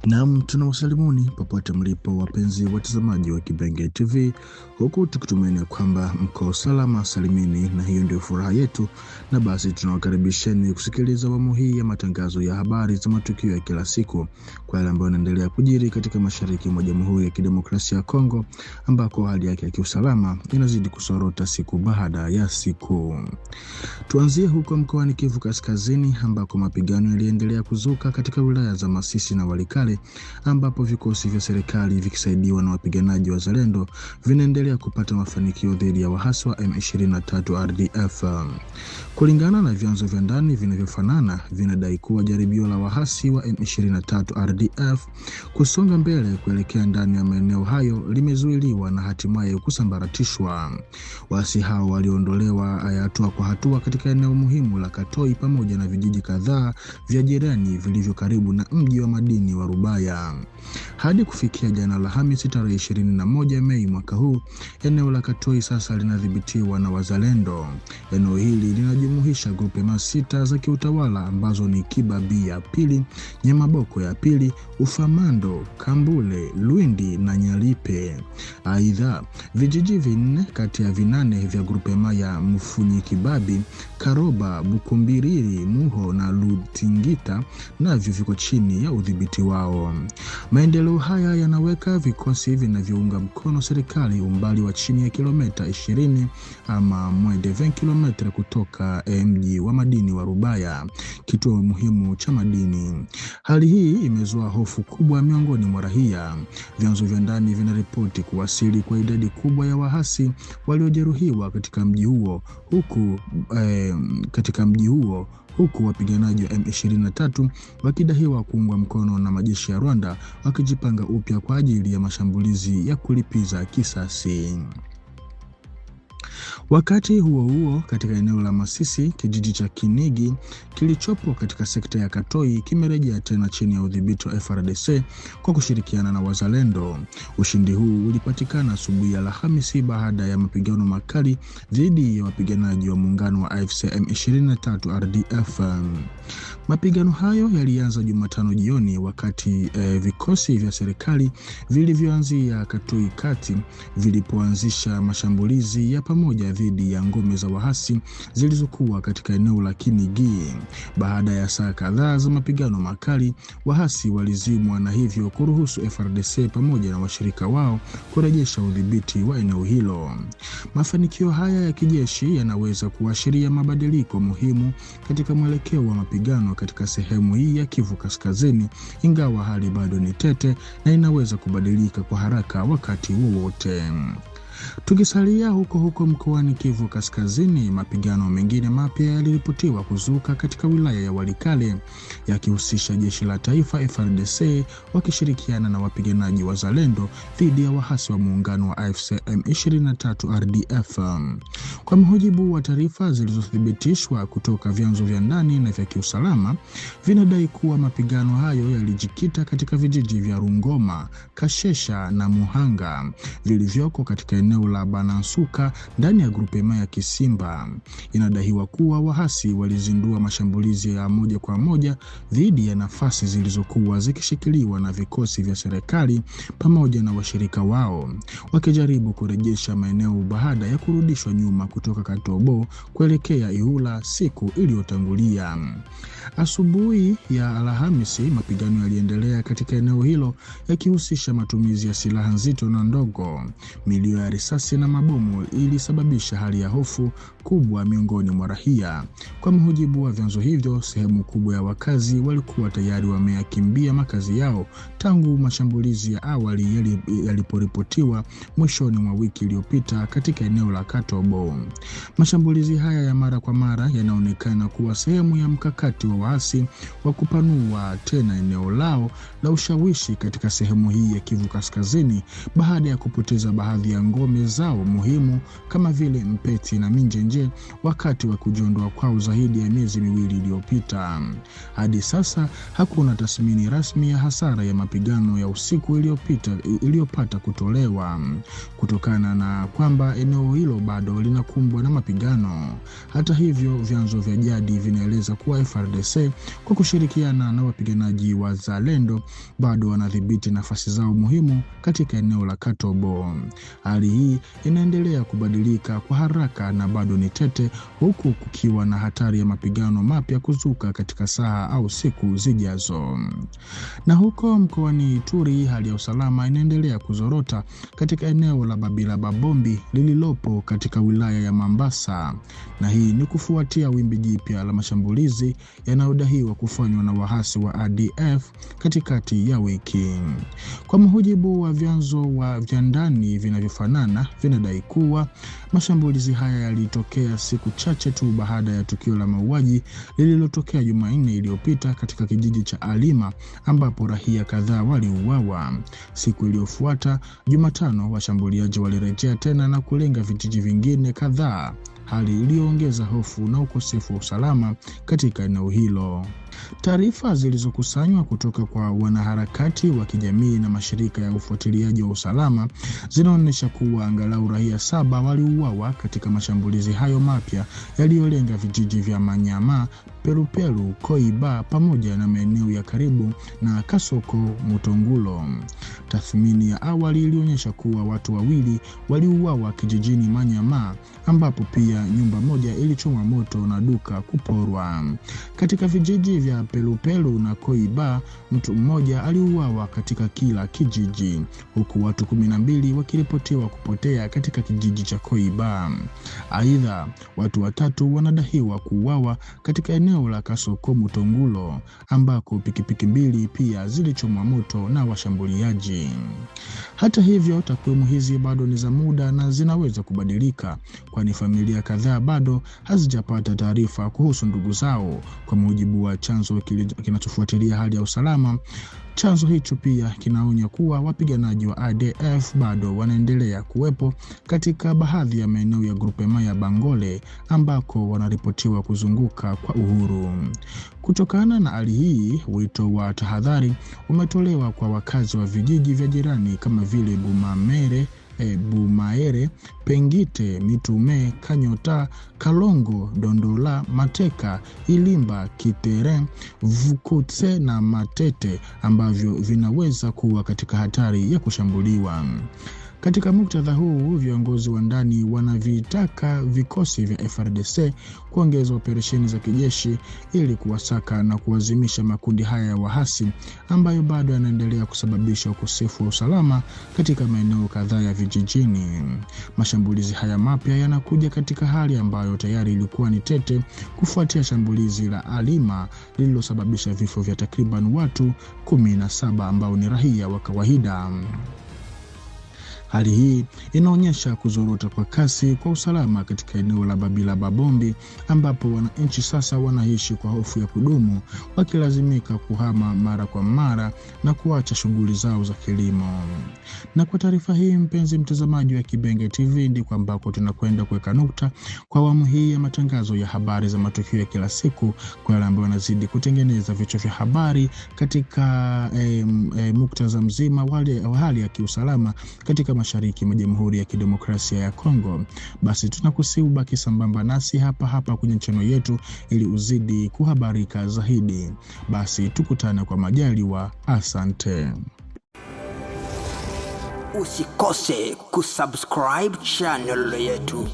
Naam, tunawasalimuni popote mlipo wapenzi watazamaji wa Kibenge TV, huku tukitumaini kwamba mko salama salimini, na hiyo ndio furaha yetu. Na basi tunawakaribisheni kusikiliza awamu hii ya matangazo ya habari za matukio ya kila siku kwa yale ambayo yanaendelea kujiri katika mashariki mwa Jamhuri ya Kidemokrasia ya Kongo, ambako hali yake ya kiusalama inazidi kusorota siku baada ya siku. Tuanzie huko mkoani Kivu Kaskazini, ambako mapigano yaliendelea kuzuka katika wilaya za Masisi na Walikale, ambapo vikosi vya serikali vikisaidiwa na wapiganaji wa Zalendo vinaendelea kupata mafanikio dhidi ya wahasi wa M23 RDF. Kulingana na vyanzo vya ndani vinavyofanana, vinadai kuwa jaribio la wahasi wa M23 RDF kusonga mbele kuelekea ndani ya maeneo hayo limezuiliwa na hatimaye kusambaratishwa. Wahasi hao waliondolewa hatua kwa hatua katika eneo muhimu la Katoi pamoja na vijiji kadhaa vya jirani vilivyo karibu na mji wa madini wa Rubaya. Hadi kufikia jana Alhamisi tarehe 21 Mei mwaka huu, eneo la Katoi sasa linadhibitiwa na Wazalendo. Eneo hili linajumuisha grupema 6 za kiutawala ambazo ni Kibabi ya pili, Nyamaboko ya pili, Ufamando, Kambule, Luindi na Nyalipe. Aidha, vijiji 4 kati ya 8 vya grupema ya Mfunyi Kibabi, Karoba, Bukumbiriri, Muho na Lutingita navyo viko chini ya udhibiti wao. Maendeleo haya yanaweka vikosi vinavyounga mkono serikali umbali wa chini ya kilomita 20 ama mwende 20 km kutoka mji wa madini wa Rubaya, kituo muhimu cha madini. Hali hii imezua hofu kubwa miongoni mwa raia. Vyanzo vya ndani vinaripoti kuwasili kwa idadi kubwa ya wahasi waliojeruhiwa katika mji huo, huku wapiganaji wa M23 wakidaiwa kuungwa mkono na majeshi ya Rwanda wakijipanga upya kwa ajili ya mashambulizi ya kulipiza kisasi. Wakati huo huo, katika eneo la Masisi, kijiji cha Kinigi kilichopo katika sekta ya Katoi kimerejea tena chini ya udhibiti wa FARDC kwa kushirikiana na Wazalendo. Ushindi huu ulipatikana asubuhi ya Alhamisi baada ya mapigano makali dhidi ya wapiganaji wa muungano wa AFC M23 RDF. Mapigano hayo yalianza Jumatano jioni wakati vikosi vya serikali vilivyoanzia Katoi kati vilipoanzisha mashambulizi ya pamoja dhidi ya ngome za wahasi zilizokuwa katika eneo la Kinigi. Baada ya saa kadhaa za mapigano makali, wahasi walizimwa na hivyo kuruhusu FARDC pamoja na washirika wao kurejesha udhibiti wa eneo hilo. Mafanikio haya ya kijeshi yanaweza kuashiria mabadiliko muhimu katika mwelekeo wa mapigano katika sehemu hii ya Kivu Kaskazini, ingawa hali bado ni tete na inaweza kubadilika kwa haraka wakati wowote. Tukisalia huko mkoani Kivu Kaskazini, mapigano mengine mapya yaliripotiwa kuzuka katika wilaya ya Walikale yakihusisha jeshi la taifa FARDC wakishirikiana na wapiganaji wa Zalendo dhidi ya wahasi wa muungano wa AFC M23 RDF. Kwa mujibu wa taarifa zilizothibitishwa kutoka vyanzo vya ndani na vya kiusalama, vinadai kuwa mapigano hayo yalijikita katika vijiji vya Rungoma, Kashesha na Muhanga vilivyoko katika eneo la Banansuka ndani ya grupema ya Kisimba. Inadaiwa kuwa wahasi walizindua mashambulizi ya moja kwa moja dhidi ya nafasi zilizokuwa zikishikiliwa na vikosi vya serikali pamoja na washirika wao, wakijaribu kurejesha maeneo baada ya kurudishwa nyuma kutoka Katobo kuelekea Ihula siku iliyotangulia. Asubuhi ya Alhamisi, mapigano yaliendelea katika eneo hilo yakihusisha matumizi ya silaha nzito na ndogo. Milio ya risasi na mabomu ilisababisha hali ya hofu kubwa miongoni mwa raia. Kwa mujibu wa vyanzo hivyo, sehemu kubwa ya wakazi walikuwa tayari wameyakimbia makazi yao tangu mashambulizi ya awali yaliporipotiwa mwishoni mwa wiki iliyopita katika eneo la Katobo. Mashambulizi haya ya mara kwa mara yanaonekana kuwa sehemu ya mkakati wa waasi wa kupanua tena eneo lao la ushawishi katika sehemu hii ya Kivu Kaskazini baada ya kupoteza baadhi ya ngome ngome zao muhimu kama vile Mpeti na Minjenje wakati wa kujiondoa kwao zaidi ya miezi miwili iliyopita. Hadi sasa hakuna tathmini rasmi ya hasara ya mapigano ya usiku iliyopata kutolewa, kutokana na kwamba eneo hilo bado linakumbwa na mapigano. Hata hivyo, vyanzo vya jadi vinaeleza kuwa FARDC kwa kushirikiana na wapiganaji wa Wazalendo bado wanadhibiti nafasi zao muhimu katika eneo la Katobo. Hali hii inaendelea kubadilika kwa haraka na bado ni tete, huku kukiwa na hatari ya mapigano mapya kuzuka katika saa au siku zijazo. Na huko mkoani Ituri, hali ya usalama inaendelea kuzorota katika eneo la Babila Babombi lililopo katika wilaya ya Mambasa, na hii ni kufuatia wimbi jipya la mashambulizi yanayodaiwa kufanywa na wahasi wa ADF katikati ya wiki. Kwa mujibu wa vyanzo vya ndani vinavyofanana, vinadai kuwa mashambulizi haya yalitokea siku chache tu baada ya tukio la mauaji lililotokea Jumanne iliyopita katika kijiji cha Alima ambapo raia kadhaa waliuawa. Siku iliyofuata, Jumatano, washambuliaji walirejea tena na kulenga vijiji vingine kadhaa, hali iliyoongeza hofu na ukosefu wa usalama katika eneo hilo. Taarifa zilizokusanywa kutoka kwa wanaharakati wa kijamii na mashirika ya ufuatiliaji wa usalama zinaonyesha kuwa angalau raia 7 waliuawa katika mashambulizi hayo mapya yaliyolenga vijiji vya Manyama, Pelupelu, Koiba pamoja na maeneo ya karibu na Kasoko Mutongulo. Tathmini ya awali ilionyesha kuwa watu 2 waliuawa kijijini Manyama, ambapo pia nyumba moja ilichomwa moto na duka kuporwa. Katika vijiji vya Pelupelu na Koiba, mtu mmoja aliuawa katika kila kijiji, huku watu 12 wakiripotiwa kupotea katika kijiji cha Koiba. Aidha, watu 3 wanadaiwa kuuawa katika eneo la Kasoko Mutongulo, ambako pikipiki 2 pia zilichomwa moto na washambuliaji. Hata hivyo, takwimu hizi bado ni za muda na zinaweza kubadilika, kwani familia kadhaa bado hazijapata taarifa kuhusu ndugu zao, kwa mujibu wa chanzo kinachofuatilia hali ya usalama. Chanzo hicho pia kinaonya kuwa wapiganaji wa ADF bado wanaendelea kuwepo katika baadhi ya maeneo ya grupema ya Bangole ambako wanaripotiwa kuzunguka kwa uhuru. Kutokana na hali hii, wito wa tahadhari umetolewa kwa wakazi wa vijiji vya jirani kama vile Bumaere, Pengite, Mitume, Kanyota, Kalongo, Dondola, Mateka, Ilimba, Kitere, Vukutse na Matete ambavyo vinaweza kuwa katika hatari ya kushambuliwa. Katika muktadha huu, viongozi wa ndani wanavitaka vikosi vya FARDC kuongeza operesheni za kijeshi ili kuwasaka na kuwazimisha makundi haya ya wahasi ambayo bado yanaendelea kusababisha ukosefu wa usalama katika maeneo kadhaa ya vijijini. Mashambulizi haya mapya yanakuja katika hali ambayo tayari ilikuwa ni tete kufuatia shambulizi la Alima lililosababisha vifo vya takriban watu 17 ambao ni raia wa kawaida. Hali hii inaonyesha kuzorota kwa kasi kwa usalama katika eneo la Babila Babombi, ambapo wananchi sasa wanaishi kwa hofu ya kudumu, wakilazimika kuhama mara kwa mara na kuacha shughuli zao za kilimo. Na kwa taarifa hii, mpenzi mtazamaji wa Kibenge TV, ndiko ambako tunakwenda kuweka nukta kwa awamu hii ya matangazo ya habari za matukio ya kila siku, kwa wale ambao wanazidi kutengeneza vichwa vya habari katika muktadha mzima wa hali ya kiusalama katika mashariki mwa Jamhuri ya Kidemokrasia ya Kongo. Basi tunakusihi ubaki sambamba nasi hapa kwenye channel yetu ili uzidi kuhabarika zaidi. Basi tukutane kwa majaliwa. Asante. Usikose kusubscribe channel yetu.